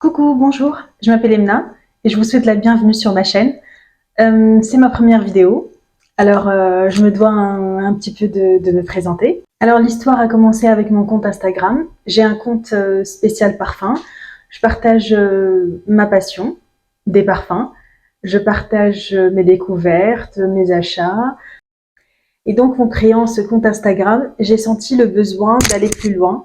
Coucou, bonjour, je m'appelle Emna et je vous souhaite la bienvenue sur ma chaîne. C'est ma première vidéo, alors je me dois un petit peu de me présenter. Alors l'histoire a commencé avec mon compte Instagram. J'ai un compte spécial parfum. Je partage ma passion des parfums. Je partage mes découvertes, mes achats. Et donc en créant ce compte Instagram, j'ai senti le besoin d'aller plus loin,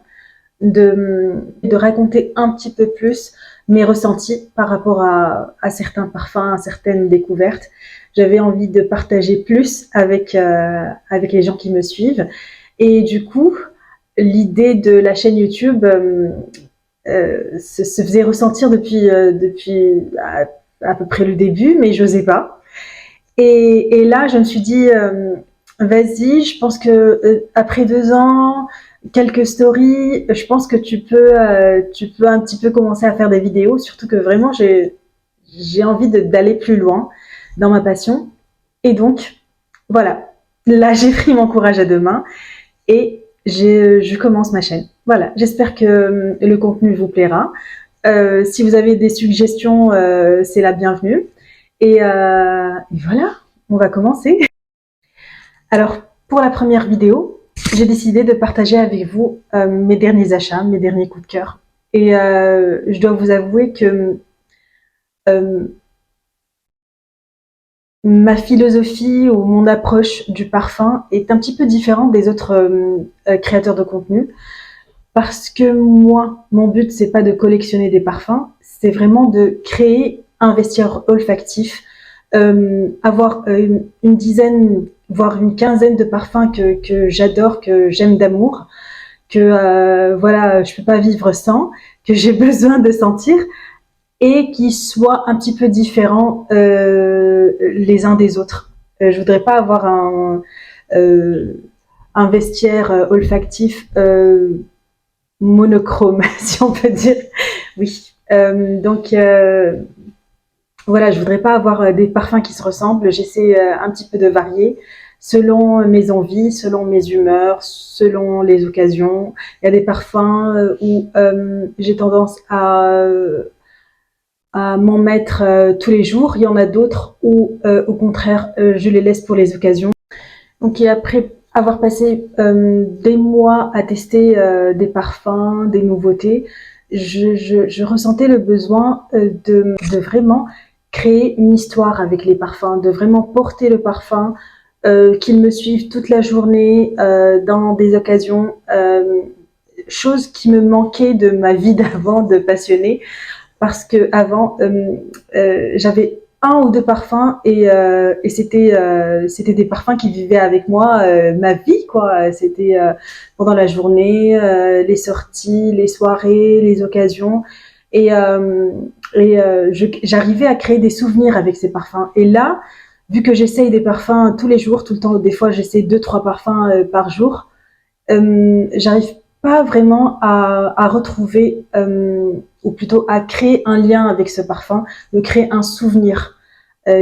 de raconter un petit peu plus mes ressentis par rapport à certains parfums, à certaines découvertes. J'avais envie de partager plus avec les gens qui me suivent. Et du coup, l'idée de la chaîne YouTube se faisait ressentir depuis à peu près le début, mais j'osais pas. Et là, je me suis dit, vas-y, je pense que après 2 ans, quelques stories, je pense que tu peux un petit peu commencer à faire des vidéos, surtout que vraiment, j'ai envie d'aller plus loin dans ma passion. Et donc, voilà, là, j'ai pris mon courage à deux mains et je commence ma chaîne. Voilà, j'espère que le contenu vous plaira. Si vous avez des suggestions, c'est la bienvenue. Et voilà, on va commencer. Alors, pour la première vidéo, j'ai décidé de partager avec vous mes derniers achats, mes derniers coups de cœur. Et je dois vous avouer que euh, ma philosophie ou mon approche du parfum est un petit peu différente des autres créateurs de contenu. Parce que moi, mon but, c'est pas de collectionner des parfums, c'est vraiment de créer un vestiaire olfactif, avoir une dizaine, voire une quinzaine de parfums que j'adore, que j'aime d'amour, que voilà, je peux pas vivre sans, que j'ai besoin de sentir et qui soient un petit peu différents les uns des autres. Je voudrais pas avoir euh, un vestiaire olfactif monochrome, si on peut dire. Oui. Voilà, je voudrais pas avoir des parfums qui se ressemblent. J'essaie un petit peu de varier selon mes envies, selon mes humeurs, selon les occasions. Il y a des parfums où j'ai tendance à m'en mettre tous les jours. Il y en a d'autres où, au contraire, je les laisse pour les occasions. Donc, et après avoir passé des mois à tester des parfums, des nouveautés, je ressentais le besoin de vraiment créer une histoire avec les parfums, de vraiment porter le parfum, qu'ils me suivent toute la journée dans des occasions, chose qui me manquait de ma vie d'avant de passionnée, parce que avant j'avais un ou deux parfums et c'était des parfums qui vivaient avec moi ma vie quoi. C'était pendant la journée, les sorties, les soirées, les occasions et j'arrivais à créer des souvenirs avec ces parfums. Et là, vu que j'essaye des parfums tous les jours, tout le temps, des fois j'essaie 2-3 parfums par jour, j'arrive pas vraiment à retrouver, ou plutôt à créer un lien avec ce parfum, de créer un souvenir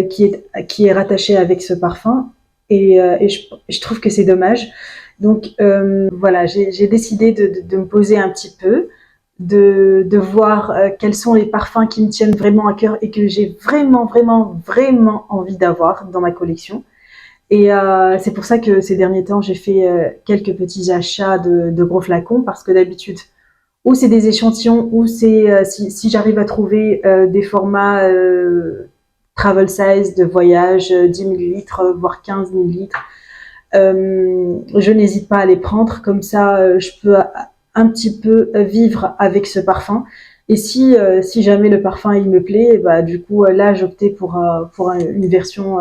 qui est rattaché avec ce parfum. Et je trouve que c'est dommage. Donc voilà, j'ai décidé de me poser un petit peu, de voir quels sont les parfums qui me tiennent vraiment à cœur et que j'ai vraiment, vraiment, vraiment envie d'avoir dans ma collection. Et c'est pour ça que ces derniers temps, j'ai fait quelques petits achats de gros flacons parce que d'habitude, ou c'est des échantillons, ou c'est si j'arrive à trouver des formats travel size de voyage, 10 millilitres, voire 15 millilitres, je n'hésite pas à les prendre. Comme ça, je peux un petit peu vivre avec ce parfum. Et si jamais le parfum il me plaît, bah du coup là j'optais pour une version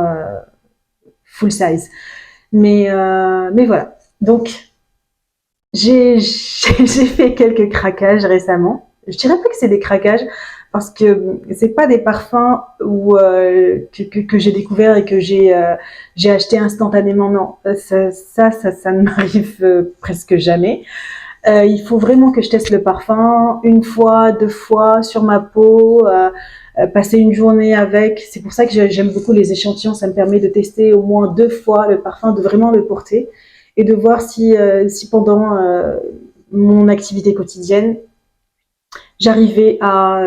full size. Mais voilà. Donc, j'ai fait quelques craquages récemment. Je dirais pas que c'est des craquages parce que c'est pas des parfums que j'ai découvert et que j'ai acheté instantanément. Non, ça ne m'arrive presque jamais. Il faut vraiment que je teste le parfum une fois, deux fois sur ma peau, passer une journée avec. C'est pour ça que j'aime beaucoup les échantillons. Ça me permet de tester au moins 2 fois le parfum, de vraiment le porter et de voir si pendant mon activité quotidienne, j'arrivais à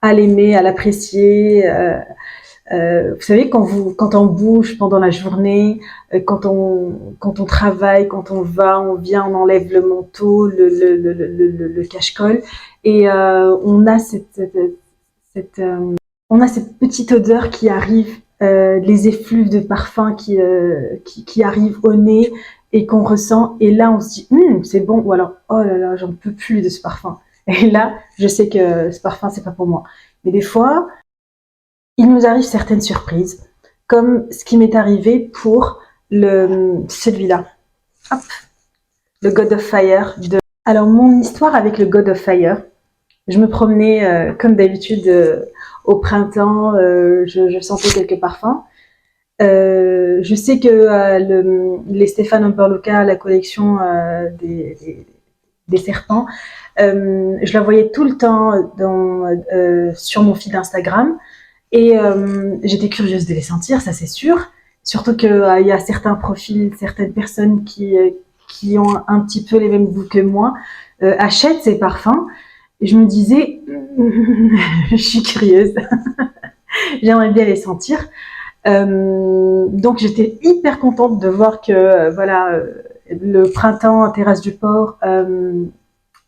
l'aimer, à l'apprécier. Vous savez, quand on bouge pendant la journée, quand on travaille, quand on va, on vient, on enlève le manteau, le cache-col, et on a cette, on a cette petite odeur qui arrive, les effluves de parfum qui arrivent au nez et qu'on ressent. Et là, on se dit, c'est bon, ou alors, oh là là, j'en peux plus de ce parfum. Et là, je sais que ce parfum, c'est pas pour moi. Mais des fois, il nous arrive certaines surprises, comme ce qui m'est arrivé pour celui-là, hop, le God of Fire. Alors, mon histoire avec le God of Fire, je me promenais comme d'habitude au printemps, je sentais quelques parfums. Je sais que les Stéphane Amperluca, la collection des serpents, je la voyais tout le temps sur mon feed Instagram. Et j'étais curieuse de les sentir, ça c'est sûr. Surtout qu'il y a certains profils, certaines personnes qui ont un petit peu les mêmes goûts que moi, achètent ces parfums. Et je me disais, je suis curieuse, j'aimerais bien les sentir. Donc j'étais hyper contente de voir que voilà, le printemps Terrasse du Port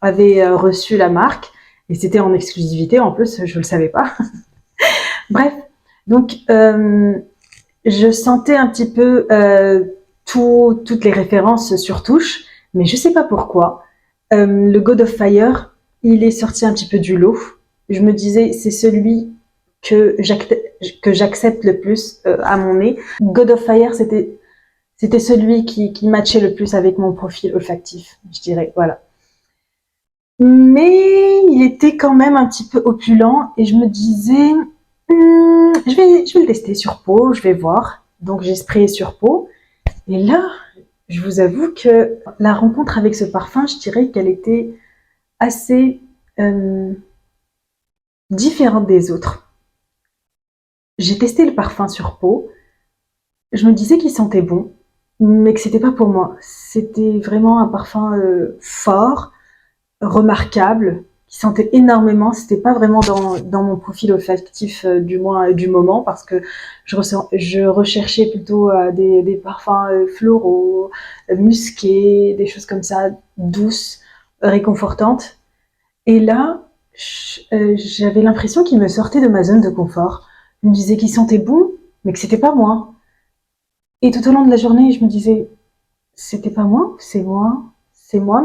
avait reçu la marque. Et c'était en exclusivité, en plus, je ne le savais pas. Bref, donc je sentais un petit peu toutes les références sur touche, mais je sais pas pourquoi. Le God of Fire, il est sorti un petit peu du lot. Je me disais, c'est celui que j'accepte le plus à mon nez. God of Fire, c'était celui qui matchait le plus avec mon profil olfactif, je dirais, voilà. Mais il était quand même un petit peu opulent et je me disais, je vais le tester sur peau, je vais voir. Donc j'ai sprayé sur peau. Et là, je vous avoue que la rencontre avec ce parfum, je dirais qu'elle était assez différente des autres. J'ai testé le parfum sur peau. Je me disais qu'il sentait bon, mais que c'était pas pour moi. C'était vraiment un parfum fort, remarquable, qui sentait énormément. C'était pas vraiment dans mon profil olfactif du moins du moment, parce que je recherchais plutôt des parfums floraux, musqués, des choses comme ça, douces, réconfortantes. Et là, j'avais l'impression qu'il me sortait de ma zone de confort. Je me disais qu'il sentait bon, mais que c'était pas moi. Et tout au long de la journée, je me disais, c'était pas moi, c'est moi,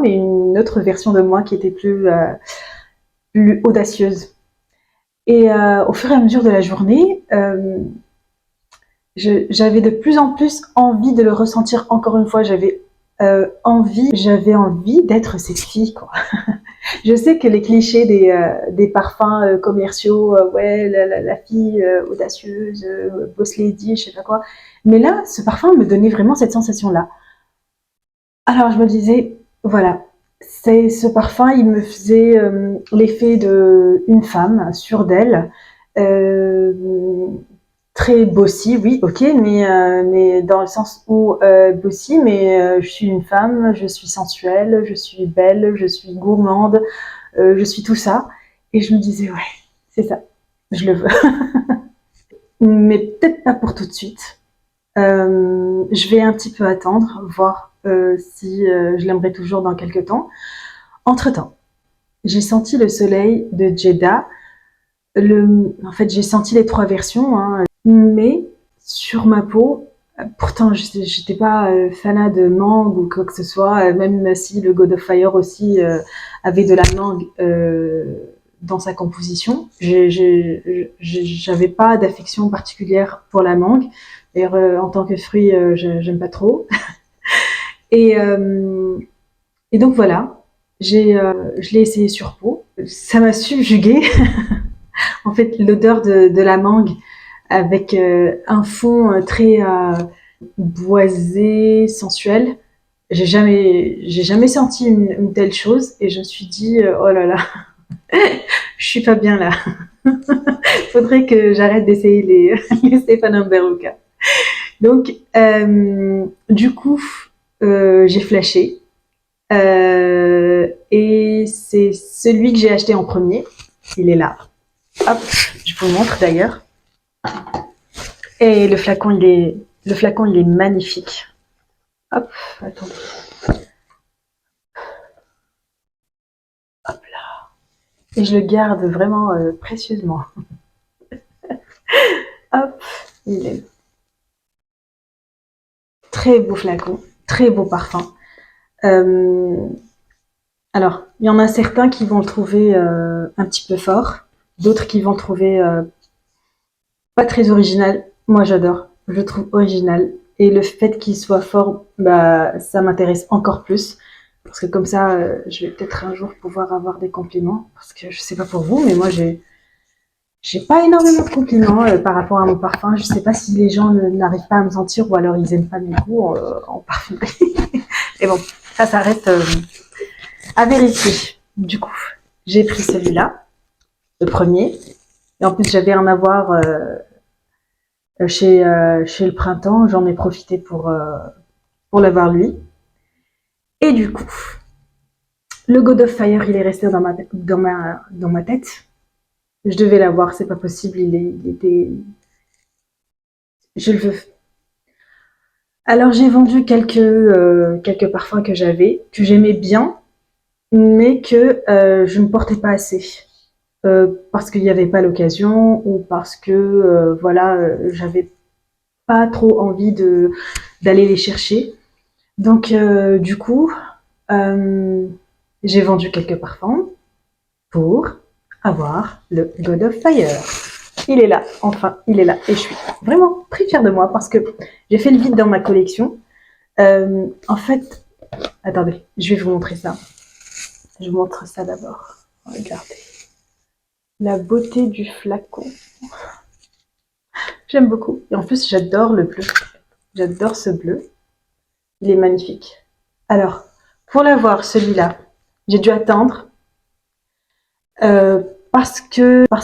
mais une autre version de moi qui était plus audacieuse. Et au fur et à mesure de la journée, j'avais de plus en plus envie de le ressentir encore une fois. J'avais envie d'être cette fille, quoi. Je sais que les clichés des parfums commerciaux, ouais, la fille audacieuse, boss lady, je sais pas quoi. Mais là, ce parfum me donnait vraiment cette sensation-là. Alors je me disais, voilà, c'est ce parfum, il me faisait l'effet d'une femme sûre d'elle, euh, très bossy, oui, ok, mais dans le sens où bossy, mais je suis une femme, je suis sensuelle, je suis belle, je suis gourmande, je suis tout ça. Et je me disais, ouais, c'est ça, je le veux. Mais peut-être pas pour tout de suite. Je vais un petit peu attendre, voir si je l'aimerais toujours dans quelques temps. Entre-temps, j'ai senti le soleil de Jeddah. En fait, j'ai senti les trois versions, hein, mais sur ma peau, pourtant, j'étais pas fanat de mangue ou quoi que ce soit, même si le God of Fire aussi avait de la mangue dans sa composition. J'avais pas d'affection particulière pour la mangue. D'ailleurs, en tant que fruit, j'aime pas trop. Et, euh, et donc voilà, je l'ai essayé sur peau. Ça m'a subjuguée. En fait, l'odeur de la mangue avec un fond très boisé, sensuel. J'ai jamais senti une telle chose et je me suis dit, oh là là, je suis pas bien là. Faudrait que j'arrête d'essayer les Stéphane Amberluca. Donc, du coup, j'ai flashé. Et c'est celui que j'ai acheté en premier. Il est là. Hop, je vous le montre d'ailleurs. Et le flacon, il est magnifique. Hop, attendez. Hop là. Et je le garde vraiment précieusement. Hop, il est très beau flacon, très beau parfum. Euh, alors, il y en a certains qui vont le trouver un petit peu fort, d'autres qui vont le trouver pas très original. Moi, j'adore. Je le trouve original. Et le fait qu'il soit fort, bah, ça m'intéresse encore plus. Parce que comme ça, je vais peut-être un jour pouvoir avoir des compliments. Parce que je sais pas pour vous, mais moi, j'ai pas énormément de compliments par rapport à mon parfum. Je sais pas si les gens n'arrivent pas à me sentir ou alors ils aiment pas mes goûts en parfumerie. Et bon, ça reste à vérifier. Du coup, j'ai pris celui-là, le premier. Et en plus, j'avais un avoir chez le printemps. J'en ai profité pour l'avoir lui. Et du coup, le God of Fire, il est resté dans ma tête. Je devais l'avoir, c'est pas possible. Il était, je le veux. Alors j'ai vendu quelques parfums que j'avais, que j'aimais bien, mais que je ne portais pas assez. Parce qu'il n'y avait pas l'occasion ou parce que voilà, j'avais pas trop envie d'aller les chercher. Donc du coup, euh, j'ai vendu quelques parfums pour avoir le God of Fire. Il est là, enfin, il est là. Et je suis vraiment très fière de moi parce que j'ai fait le vide dans ma collection. En fait, attendez, je vais vous montrer ça. Je vous montre ça d'abord. Regardez. La beauté du flacon. J'aime beaucoup. Et en plus, j'adore le bleu. J'adore ce bleu. Il est magnifique. Alors, pour l'avoir, celui-là, j'ai dû attendre parce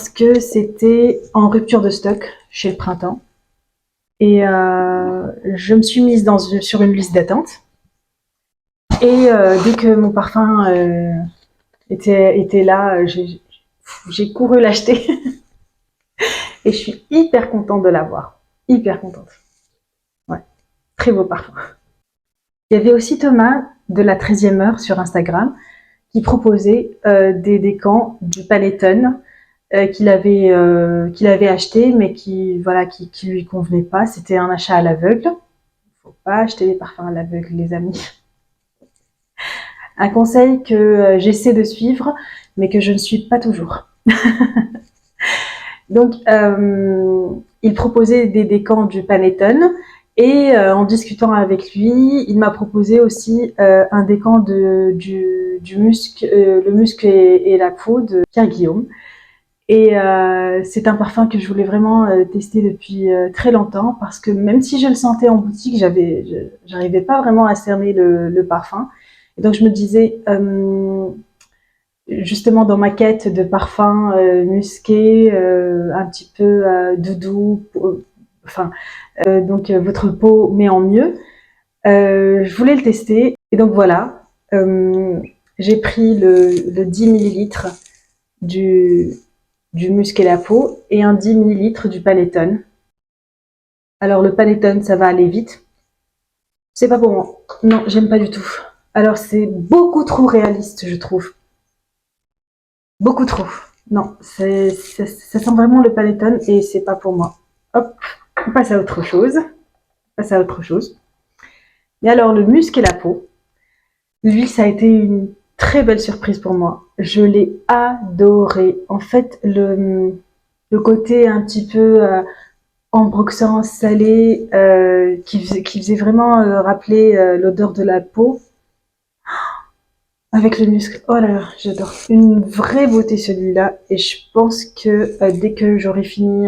que c'était en rupture de stock chez le printemps. Et je me suis mise sur une liste d'attente. Et dès que mon parfum était là, j'ai couru l'acheter. Et je suis hyper contente de l'avoir. Hyper contente. Ouais, très beau parfum. Il y avait aussi Thomas de la 13e heure sur Instagram qui proposait des décans du Panettone qu'il avait acheté mais qui lui convenait pas. C'était un achat à l'aveugle. Faut pas acheter des parfums à l'aveugle, les amis. Un conseil que j'essaie de suivre mais que je ne suis pas toujours. Donc, il proposait des décans du Panettone et en discutant avec lui, il m'a proposé aussi un décan du musc, le musc et la peau de Pierre Guillaume. Et c'est un parfum que je voulais vraiment tester depuis très longtemps parce que même si je le sentais en boutique, j'arrivais pas vraiment à cerner le parfum. Et donc je me disais, justement dans ma quête de parfums musqués, un petit peu doudou, enfin, donc votre peau met en mieux. Je voulais le tester et donc voilà, j'ai pris le 10 millilitres du, du musc et la peau et un 10 millilitres du Panettone. Alors le Panettone, ça va aller vite. C'est pas pour moi. Non, j'aime pas du tout. Alors c'est beaucoup trop réaliste, je trouve. Beaucoup trop. Non, ça sent vraiment le Panettone et c'est pas pour moi. Hop, on passe à autre chose. On passe à autre chose. Mais alors, le musc et la peau, lui, ça a été une très belle surprise pour moi. Je l'ai adoré. En fait, le côté un petit peu ambroxant, salé, qui faisait vraiment rappeler l'odeur de la peau, avec le muscle. Oh là là, j'adore. Une vraie beauté celui-là. Et je pense que dès que j'aurai fini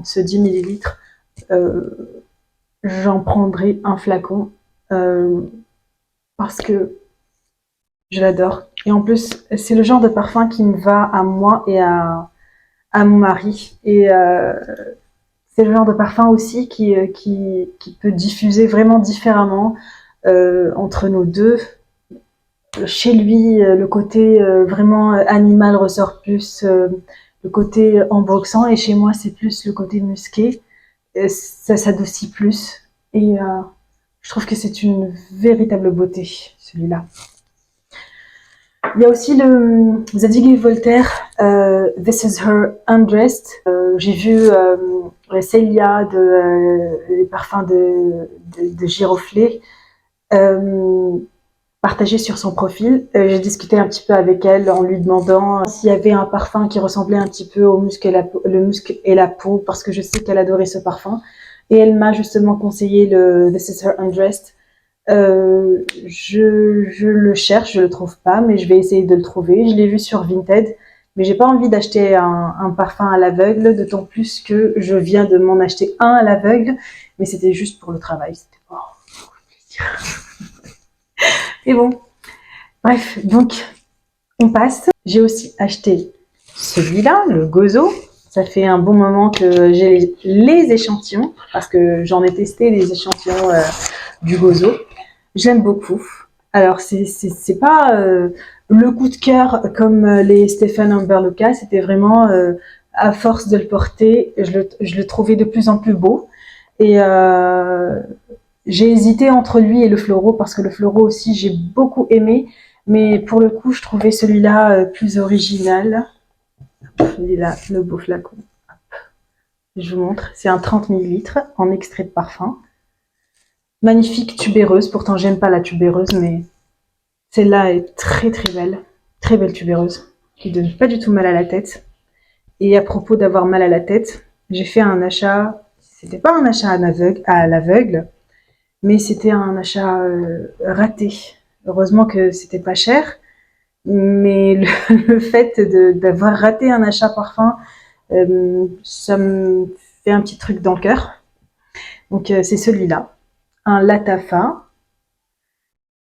ce 10 millilitres, j'en prendrai un flacon parce que je l'adore. Et en plus, c'est le genre de parfum qui me va à moi et à mon mari. Et c'est le genre de parfum aussi qui peut diffuser vraiment différemment entre nous deux. chez lui, le côté vraiment animal ressort plus, le côté emboxant, et chez moi, c'est plus le côté musqué. Ça s'adoucit plus. Et je trouve que c'est une véritable beauté, celui-là. Il y a aussi le Zadig et Voltaire, This is her undressed. J'ai vu Célia les parfums de giroflée partagé sur son profil. J'ai discuté un petit peu avec elle en lui demandant s'il y avait un parfum qui ressemblait un petit peu au musc et le musc et la peau, parce que je sais qu'elle adorait ce parfum. Et elle m'a justement conseillé le This is her undressed. Je le cherche, je le trouve pas, mais je vais essayer de le trouver. Je l'ai vu sur Vinted, mais j'ai pas envie d'acheter un parfum à l'aveugle, d'autant plus que je viens de m'en acheter un à l'aveugle, mais c'était juste pour le travail, c'était pas pour le plaisir. Et bon, bref, donc on passe. J'ai aussi acheté celui-là, le Gozo. Ça fait un bon moment que j'ai les échantillons, parce que j'en ai testé les échantillons du Gozo. J'aime beaucoup. Alors, c'est pas le coup de cœur comme les Stefan Amber Luca, c'était vraiment à force de le porter, je le trouvais de plus en plus beau. Et j'ai hésité entre lui et le Floro, parce que le Floro aussi j'ai beaucoup aimé, mais pour le coup je trouvais celui-là plus original. Celui-là, le beau flacon. Je vous montre, c'est un 30 millilitres en extrait de parfum. Magnifique tubéreuse, pourtant j'aime pas la tubéreuse, mais celle-là est très très belle. Très belle tubéreuse, qui donne pas du tout mal à la tête. Et à propos d'avoir mal à la tête, j'ai fait un achat, c'était pas un achat à l'aveugle, mais c'était un achat raté. Heureusement que c'était pas cher, mais le fait d'avoir raté un achat parfum, ça me fait un petit truc dans le cœur. Donc c'est celui-là, un Latafa.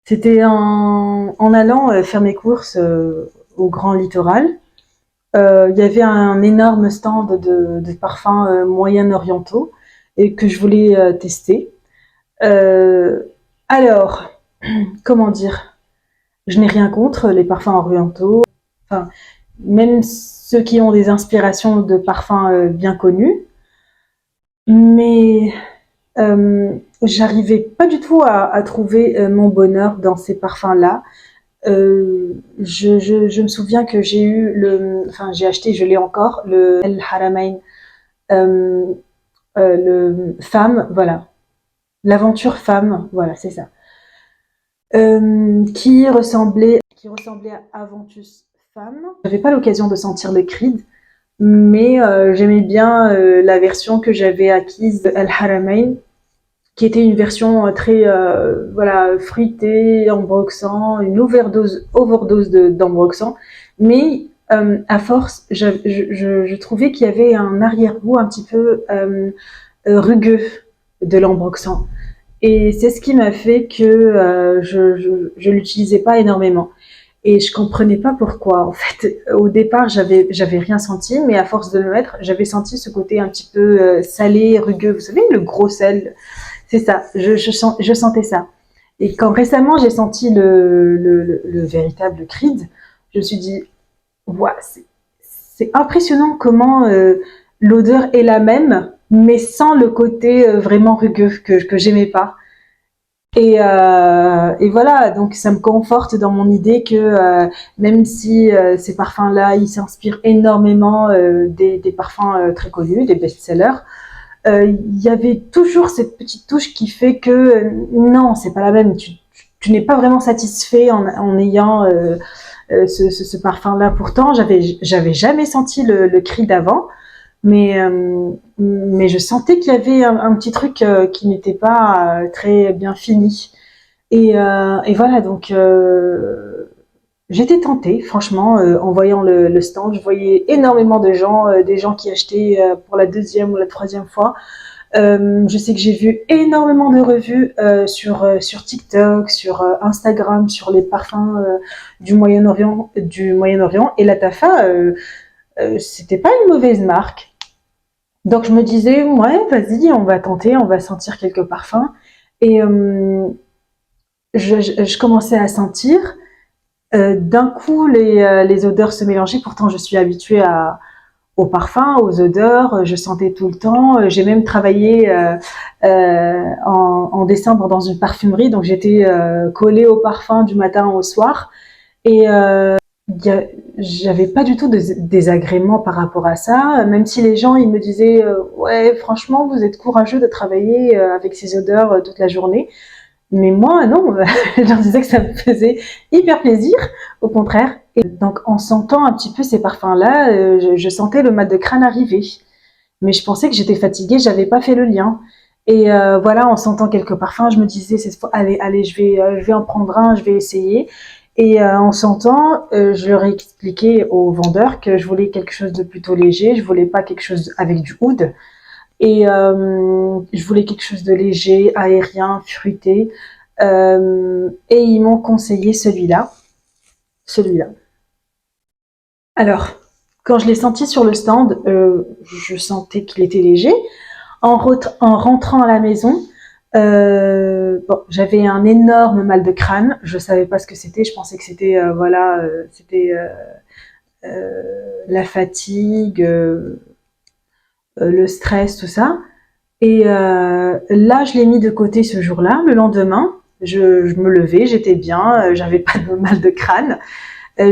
C'était en allant faire mes courses au Grand Littoral. Il y avait un énorme stand de parfums moyen-orientaux et que je voulais tester. Euh, alors, comment dire, je n'ai rien contre les parfums orientaux. Enfin, même ceux qui ont des inspirations de parfums bien connus. Mais j'arrivais pas du tout à trouver mon bonheur dans ces parfums-là. Je me souviens que j'ai eu j'ai acheté, je l'ai encore, le El Haramain, euh, le femme, voilà, l'aventure femme, voilà, c'est ça, qui ressemblait à Aventus femme. J'avais pas l'occasion de sentir le Creed, mais j'aimais bien la version que j'avais acquise de El Haramain, qui était une version très voilà, fruitée, ambroxant, une overdose d'ambroxant. Mais à force, je trouvais qu'il y avait un arrière-goût un petit peu rugueux de l'ambroxant. Et c'est ce qui m'a fait que je l'utilisais pas énormément. Et je comprenais pas pourquoi. En fait, au départ, j'avais rien senti, mais à force de le mettre, j'avais senti ce côté un petit peu salé, rugueux. Vous savez, le gros sel. C'est ça. Je sentais ça. Et quand récemment j'ai senti le véritable Creed, je me suis dit, ouais, c'est impressionnant comment l'odeur est la même, mais sans le côté vraiment rugueux que j'aimais pas. Et voilà, donc ça me conforte dans mon idée que même si ces parfums-là, ils s'inspirent énormément des parfums très connus, des best-sellers, il y avait toujours cette petite touche qui fait que non, c'est pas la même. Tu n'es pas vraiment satisfait en ayant ce parfum-là. Pourtant, j'avais jamais senti le cri d'avant, mais je sentais qu'il y avait un petit truc qui n'était pas très bien fini. Et voilà, donc j'étais tentée, franchement, en voyant le stand. Je voyais énormément de gens, des gens qui achetaient pour la deuxième ou la troisième fois. Je sais que j'ai vu énormément de revues sur TikTok, sur Instagram, sur les parfums du Moyen-Orient. Et la Tafa, c'était pas une mauvaise marque. Donc je me disais, ouais, vas-y, on va tenter, on va sentir quelques parfums. Et je commençais à sentir. D'un coup, les odeurs se mélangeaient. Pourtant, je suis habituée aux parfums, aux odeurs. Je sentais tout le temps. J'ai même travaillé en décembre dans une parfumerie, donc j'étais collée au parfum du matin au soir. Et j'avais pas du tout de désagrément par rapport à ça. Même si les gens ils me disaient ouais, franchement, vous êtes courageux de travailler avec ces odeurs toute la journée. Mais moi, non, je leur disais que ça me faisait hyper plaisir, au contraire. Et donc, en sentant un petit peu ces parfums-là, je sentais le mal de crâne arriver. Mais je pensais que j'étais fatiguée, j'avais pas fait le lien. Et voilà, en sentant quelques parfums, je me disais, allez, allez, je vais en prendre un, je vais essayer. Et en sentant, je leur ai expliqué aux vendeurs que je voulais quelque chose de plutôt léger, je voulais pas quelque chose avec du oud. Et je voulais quelque chose de léger, aérien, fruité. Et ils m'ont conseillé celui-là. Celui-là. Alors, quand je l'ai senti sur le stand, je sentais qu'il était léger. En rentrant à la maison, bon, j'avais un énorme mal de crâne. Je savais pas ce que c'était. Je pensais que c'était voilà, c'était la fatigue, le stress, tout ça. Et là, je l'ai mis de côté ce jour-là. Le lendemain, je me levais, j'étais bien, j'avais pas de mal de crâne.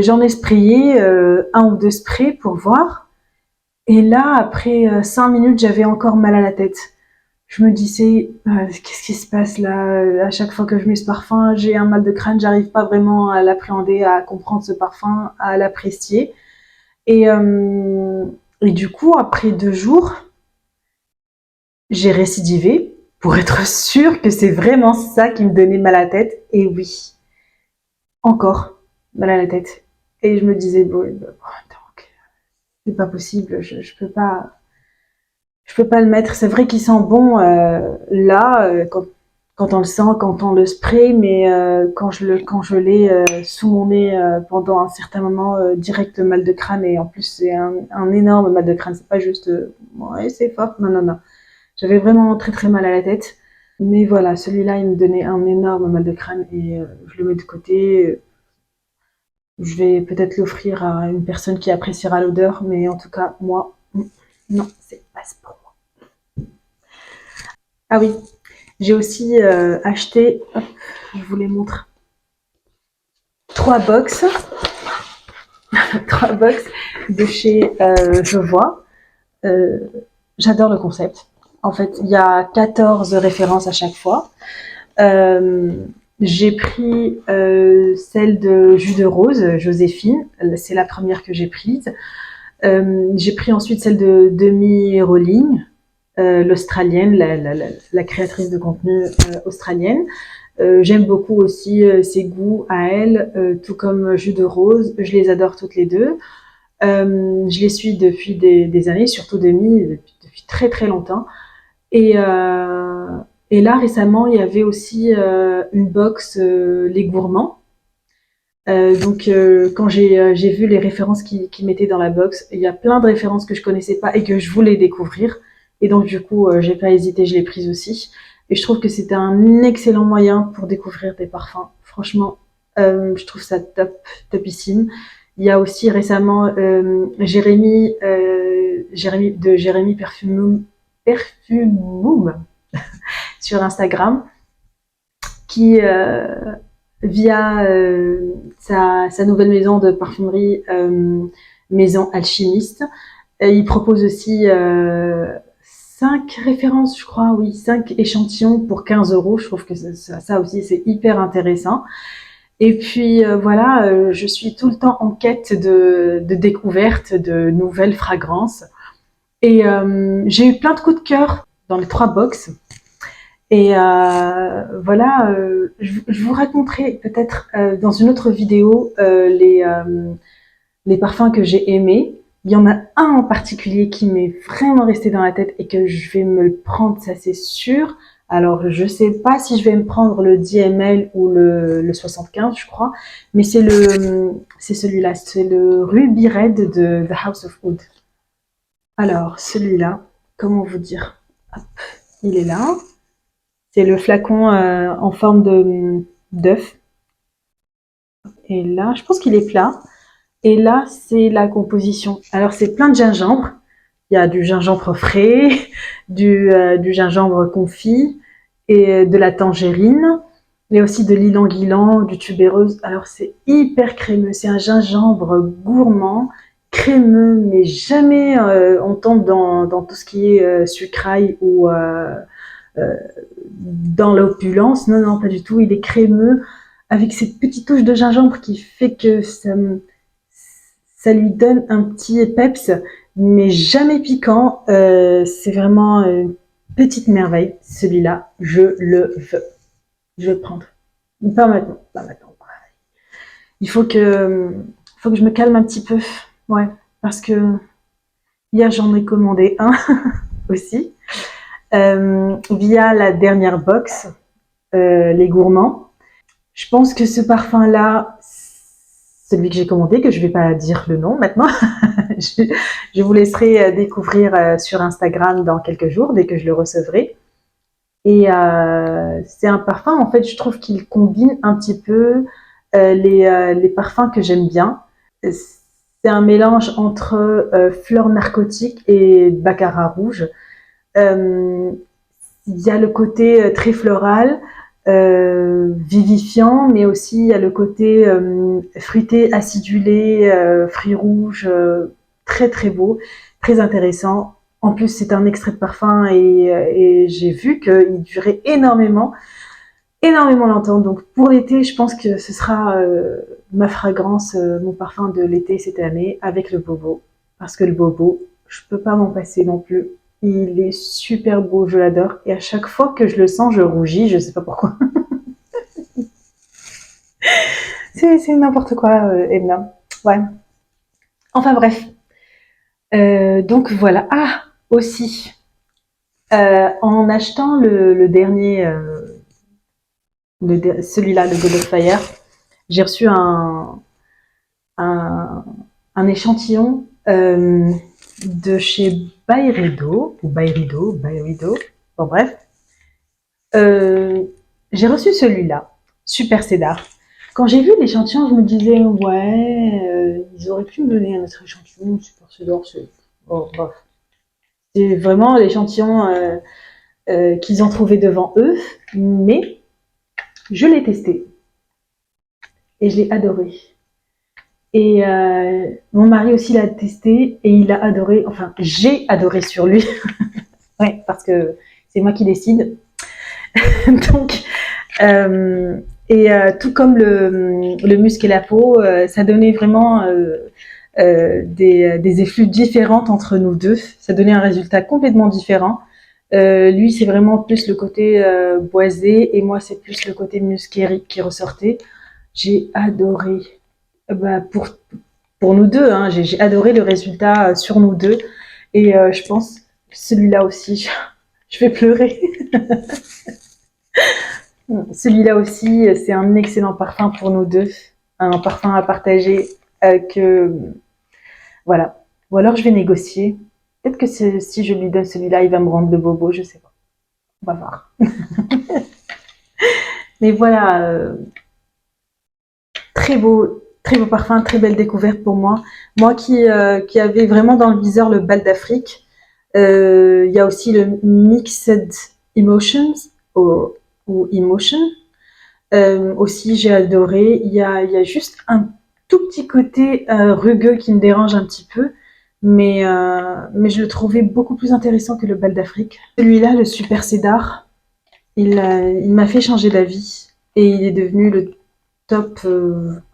J'en ai sprayé un ou deux sprays pour voir. Et là, après 5 minutes, j'avais encore mal à la tête. Je me disais, qu'est-ce qui se passe là? À chaque fois que je mets ce parfum, j'ai un mal de crâne, j'arrive pas vraiment à l'appréhender, à comprendre ce parfum, à l'apprécier. Et, euh, et du coup, après 2 jours, j'ai récidivé pour être sûre que c'est vraiment ça qui me donnait mal à la tête. Et oui, encore mal à la tête. Et je me disais, bon, donc, c'est pas possible, je peux pas le mettre. C'est vrai qu'il sent bon là quand on le sent, quand on le spray, mais quand je l'ai sous mon nez pendant un certain moment, direct mal de crâne. Et en plus c'est un énorme mal de crâne. C'est pas juste ouais, c'est fort. Non, non, non. J'avais vraiment très très mal à la tête. Mais voilà, celui-là, il me donnait un énorme mal de crâne et je le mets de côté. Je vais peut-être l'offrir à une personne qui appréciera l'odeur, mais en tout cas, moi, non, c'est pas pour moi. Ah oui, j'ai aussi acheté, hop, je vous les montre, 3 box, 3 box de chez Je vois. Euh, J'adore le concept. En fait, il y a 14 références à chaque fois. Euh, j'ai pris celle de jus de rose, Joséphine. C'est la première que j'ai prise. J'ai pris ensuite celle de Demi Rowling, l'australienne, la créatrice de contenu australienne. J'aime beaucoup aussi ses goûts à elle, tout comme jus de rose. Je les adore toutes les deux. Je les suis depuis des années, surtout Demi, depuis très très longtemps. Et, euh, et là, récemment, il y avait aussi une box Les Gourmands. Donc, quand j'ai vu les références qui mettaient dans la box, il y a plein de références que je connaissais pas et que je voulais découvrir. Et donc, du coup, j'ai pas hésité, je l'ai prise aussi. Et je trouve que c'était un excellent moyen pour découvrir des parfums. Franchement, je trouve ça top, topissime. Il y a aussi récemment Jérémy Perfumum sur Instagram qui via sa nouvelle maison de parfumerie Maison Alchimiste. Et il propose aussi 5 références, je crois, oui, 5 échantillons pour 15 €. Je trouve que ça aussi, c'est hyper intéressant. Et puis voilà, je suis tout le temps en quête de découvertes, de nouvelles fragrances. Et j'ai eu plein de coups de cœur dans les 3 box. Et voilà, je vous raconterai peut-être dans une autre vidéo les parfums que j'ai aimés. Il y en a un en particulier qui m'est vraiment resté dans la tête et que je vais me le prendre, ça c'est sûr. Alors je sais pas si je vais me prendre le 10 ml ou le 75, je crois, mais c'est celui-là, c'est le Ruby Red de The House of Wood. Alors celui-là, comment vous dire? Hop, il est là. C'est le flacon en forme de d'œuf. Et là, je pense qu'il est plat. Et là, c'est la composition. Alors, c'est plein de gingembre. Il y a du gingembre frais, du gingembre confit et de la tangerine. Il y a aussi de l'ylang-ylang, du tubéreuse. Alors, c'est hyper crémeux. C'est un gingembre gourmand, crémeux, mais jamais on tombe dans tout ce qui est sucrail ou dans l'opulence. Non, non, pas du tout. Il est crémeux avec cette petite touche de gingembre qui fait que ça lui donne un petit peps, mais jamais piquant. C'est vraiment une petite merveille. Celui-là, je le veux. Je vais le prendre. Pas maintenant. Pas maintenant. Il faut que je me calme un petit peu. Ouais. Parce que hier, j'en ai commandé un aussi. Via la dernière box, les gourmands. Je pense que ce parfum-là, celui que j'ai commandé, que je vais pas dire le nom maintenant, je vous laisserai découvrir sur Instagram dans quelques jours, dès que je le recevrai. Et c'est un parfum, en fait, je trouve qu'il combine un petit peu les parfums que j'aime bien. C'est un mélange entre fleurs narcotiques et baccarat rouge. Il y a le côté très floral, vivifiant, mais aussi il y a le côté fruité, acidulé, fruits rouges, très très beau, très intéressant. En plus, c'est un extrait de parfum et j'ai vu qu'il durait énormément, énormément longtemps. Donc pour l'été, je pense que ce sera ma fragrance, mon parfum de l'été cette année avec le bobo. Parce que le bobo, je peux pas m'en passer non plus. Il est super beau, je l'adore. Et à chaque fois que je le sens, je rougis, je sais pas pourquoi. C'est n'importe quoi, Edna. Ouais. Enfin bref. Donc voilà. Ah, aussi. En achetant le dernier, celui-là, le God of Fire, j'ai reçu un, un échantillon de chez Byredo, ou Byredo, bon bref. J'ai reçu celui-là, Super Cédar. Quand j'ai vu l'échantillon, je me disais, ouais, ils auraient pu me donner un autre échantillon, Super Cédar, c'est... Bon, bref. C'est vraiment l'échantillon qu'ils ont trouvé devant eux, mais je l'ai testé et je l'ai adoré. Et mon mari aussi l'a testé et il a adoré, enfin j'ai adoré sur lui, ouais, parce que c'est moi qui décide. Donc, tout comme le musc et la peau, ça donnait vraiment des effluves différentes entre nous deux. Ça donnait un résultat complètement différent. Lui, c'est vraiment plus le côté boisé et moi, c'est plus le côté musqué qui ressortait. J'ai adoré. Bah, pour nous deux, hein, j'ai adoré le résultat sur nous deux. Et je pense celui-là aussi, je vais pleurer. Celui-là aussi, c'est un excellent parfum pour nous deux. Un parfum à partager que voilà. Ou alors je vais négocier. Peut-être que si je lui donne celui-là, il va me rendre de bobo, je sais pas. On va voir. Mais voilà, très beau parfum, très belle découverte pour moi. Moi qui avait vraiment dans le viseur le bal d'Afrique, il y a aussi le Mixed Emotions ou Emotion. Aussi, j'ai adoré. Il y a juste un tout petit côté rugueux qui me dérange un petit peu, mais je le trouvais beaucoup plus intéressant que le bal d'Afrique. Celui-là, le Super Cédar, il m'a fait changer d'avis et il est devenu le top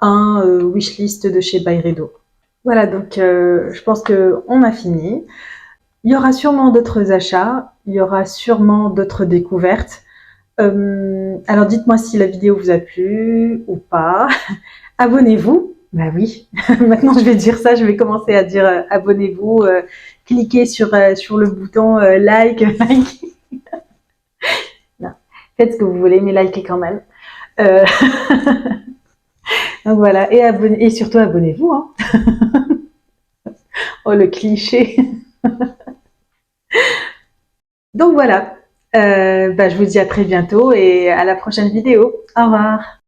1 wishlist de chez Byredo. Voilà, donc je pense qu'on a fini. Il y aura sûrement d'autres achats, il y aura sûrement d'autres découvertes. Alors dites-moi si la vidéo vous a plu ou pas. Abonnez-vous. Bah oui, maintenant je vais dire ça, je vais commencer à dire abonnez-vous, cliquez sur le bouton like, like. Non, faites ce que vous voulez, mais likez quand même. Donc voilà, et surtout abonnez-vous. Hein. Oh le cliché. Donc voilà, je vous dis à très bientôt et à la prochaine vidéo. Au revoir.